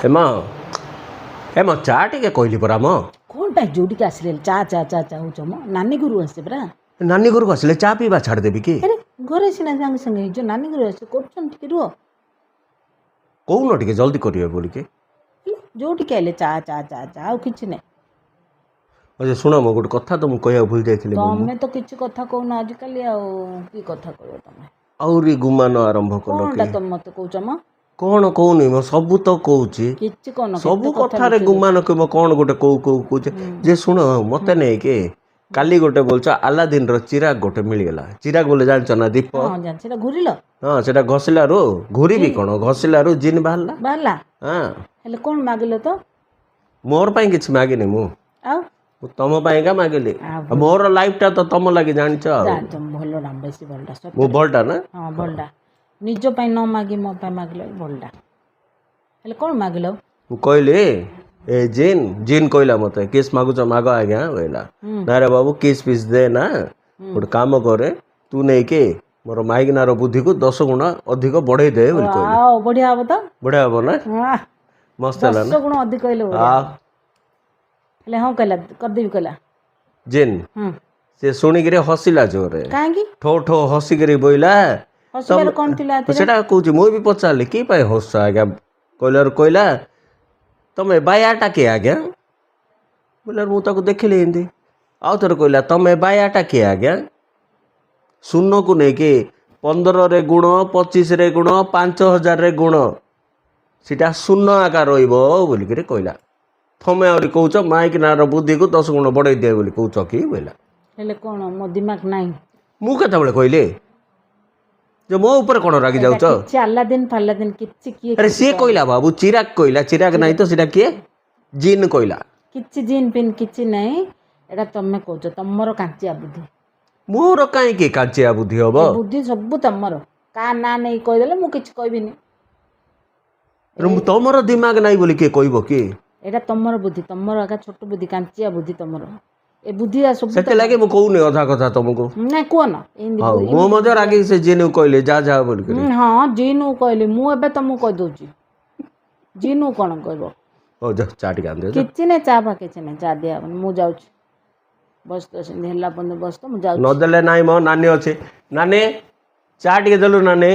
M ଚା ଟିକେ କହିଲି ପରା ମ କ'ଣଟା ଯୋଉଠିକି ଆସିଲେ ଚା ଚା ଚା ଚା ହଉଛ ମ ନାନୀ ଘରୁ ଆସିছে ପରା। ନାନୀ ଘରକୁ ଆସିଲେ ଚା ପିଇବା ଛାଡ଼ିଦେବି କି? ଆରେ ଘରେ ସିନା ସାଙ୍ଗେ ସାଙ୍ଗେ ହେଇଛ ନାନୀ ଘରୁ ଆସିছে କରୁଛନ୍ତି ଟିକେ ରୁହ। କହୁନ ଟିକେ ଜଲ୍ଦି କରିବେ ବୋଲିକି। ଯୋଉଠିକି ଆଇଲେ ଚା ଚା ଚା ଚା ଆଉ କିଛି ନାହିଁ। ଆଚ୍ଛା ଶୁଣ ମୋ ଗୋଟେ କଥା ତ ମୁଁ କହିବାକୁ ଭୁଲି ଯାଇଥିଲି। ତମେ ତ କିଛି କଥା କହୁନ ଆଜିକାଲି ଆଉ କି କଥା କହିବ ତମେ? ଆହୁରି ଗୁମାନ ଆରମ୍ଭ କଲ କି? କ'ଣଟା ତମେ ମତେ କହୁଛ ମ? କଣ କହୁନି ମୁଁ ସବୁ ତ କହୁଛି। କିଛି କହୁନ ସବୁ କେତେ କଥା କଥାରେ ଲୁଚେଇ ଗୁମାନ କିବ କଣ ଗୋଟେ କହୁଛେ ଯେ ଶୁଣ ମତେ ନେଇକି କାଲି ଗୋଟେ ବୋଲଛ ଆଲାଦିନର ଚିରାଗ ଗୋଟେ ମିଳିଗଲା। ଚିରାଗ ବୋଲେ ଜାଣିଛ ନା ଦୀପ? ହଁ ଜାଣିଛି ସେଟା ଘୁରିଲ ହଁ ସେଟା ଘଷିଲାରୁ ଘୁରିବି କଣ ଘଷିଲାରୁ ଜିନ୍ ବାହାରିଲା। ବାହାରିଲା ହଁ ହେଲେ କ'ଣ ମାଗିଲ ତ? ମୋର ପାଇଁ କିଛି ମାଗିନି ମୁଁ ଆଉ ତମ ପାଇଁକା ମାଗିଲି। ଭଲ। ମୋର ଲାଇଫଟା ତ ତମ ଲାଗି ଜାଣିଛ ଆଉ। ଜାଣିଛ ଭଲଟା ବେଶୀ ଭଲଟା ମୁଁ ସତରେ। ଭଲଟା ନା? ହଁ ଭଲଟା ନିଜ ପାଇଁ ନ ମାଗି ମୋ ପାଇଁ ମାଗିଲ ଭଲଟା। ହେଲେ କ'ଣ ମାଗିଲ? ମୁଁ କହିଲି ଏ ଜିନ୍ କହିଲା ମତେ କିସ୍ ମାଗୁଛ ମାଗ ଆଜ୍ଞା କହିଲା। ନାରେ ବାବୁ କିସ୍ ପିସ୍ ଦେ ନା ଗୋଟେ କାମ କରେ ତୁ ନେଇକି ମୋର ମାଇକିନାର ବୁଦ୍ଧିକୁ 10 ଗୁଣ ଅଧିକ ବଢେଇ ଦେ ବୋଲି କହିଲେ। ବଢିଆ ହବ ତ। ବଢିଆ ହବ ନା? ମସ୍ତ ହେଲା ନା? 10 ଗୁଣ ଅଧିକ କହିଲେ ବଢିଆ ହବ। ହେଲେ ହଁ କହିଲା କରିଦେବି କହିଲା ଜିନ୍ ସେ ଶୁଣିକିରି ହସିଲା ଜୋରେ। କାହିଁକି ଠୋ ଠୋ ହସିକିରି ବୋଇଲା ହସିବାର କ'ଣ ଥିଲା ଏଥିରେ? ସେଟା କହୁଛି ମୁଁ ବି ପଚାରିଲି କି ପାଇଁ ହସ ଆଜ୍ଞା କହିଲା ତମେ ବାୟାଟା କିଏ ଆଜ୍ଞା? ବୋଇଲା ମୁଁ ତାକୁ ଦେଖିଲି ଏମିତି। ଆଉ ଥରେ କହିଲା ତମେ ବାୟାଟା କିଏ ଆଜ୍ଞା? ଶୂନକୁ ନେଇକି 15ରେ ଗୁଣ 25ରେ ଗୁଣ 5000ରେ ଗୁଣ ସେଟା ଶୂନ ଆକା ରହିବ ବୋଲିକିରି କହିଲା। ତମେ ଆହୁରି କହୁଛ ମାଇକିନାର ବୁଦ୍ଧିକୁ 10 ଗୁଣ ବଢେଇ ଦିଏ ବୋଲି କହୁଛ କି ବୋଇଲା। ହେଲେ କ'ଣ ମୋ ଦିମାଗ ନାହିଁ? ମୁଁ କେତେବେଳେ କହିଲି ଯେ ମୋ ଉପରେ କ'ଣ ରାଗି ଯାଉଛ? କିଛି ଆଲାଦିନ ଫାଲାଦିନ କିଛି କିଏ ଆରେ କିଛି ସିଏ କହିଲା ବାବୁ ଚିରାଗ କହିଲା। ଚିରାଗ ନାହିଁ ତ ସେଟା କିଏ? ଜିନ୍ କହିଲା। କିଛି ଜିନ୍ ପିନ୍ କିଛି ନାହିଁ। ଏଇଟା ତମେ କହୁଛ ତମର କାଞ୍ଚିଆ ବୁଦ୍ଧି। ମୋର କାହିଁକି କାଞ୍ଚିଆ ବୁଦ୍ଧି ହବ? ଏ ବୁଦ୍ଧି ସବୁ ତମର। କାହା ନାଁ ନେଇ କହିଦେଲେ ମୁଁ କିଛି କହିବିନି। ତମର ଦିମାଗ ନାହିଁ ବୋଲି କିଏ କହିବ କି? ଏଇଟା ତମର ବୁଦ୍ଧି ତମର ଏକା ଛୋଟ ବୁଦ୍ଧି କାଞ୍ଚିଆ ବୁଦ୍ଧି ତମର। ଏ ବୁଦ୍ଧି ସବୁ ସେଥିଲାଗି ମୁଁ କହୁନି ଅଧା କଥା ତମକୁ। ନାଇଁ କୁହନ ହଉ ମୁଁ ମଧ୍ୟ ରାଗିକି ସେ ଜିନ୍କୁ କହିଲି ଯା ବୋଲିକିରି। ହଁ ଜିନୁ କହିଲି ମୁଁ ଏବେ ତମକୁ କହିଦଉଛି। ଜିନୁ କ'ଣ କହିବ? ହଉ ଯା ଚା ଟିକେ ଆଣିଦିଅ। କିଛି ନାହିଁ ଚା ଫା କିଛି ନାହିଁ ଚା ଦିଆ ହେବନି। ମୁଁ ଯାଉଛି ବସ ତ ସେମିତି ହେଲା ପର୍ଯ୍ୟନ୍ତ ବସ ତ ମୁଁ ଯାଉଛି। ନଦେଲେ ନାଇଁ ମୋ ନାନୀ ଅଛି। ନାନୀ ଚା ଟିକେ ଦେଲୁ ନାନୀ।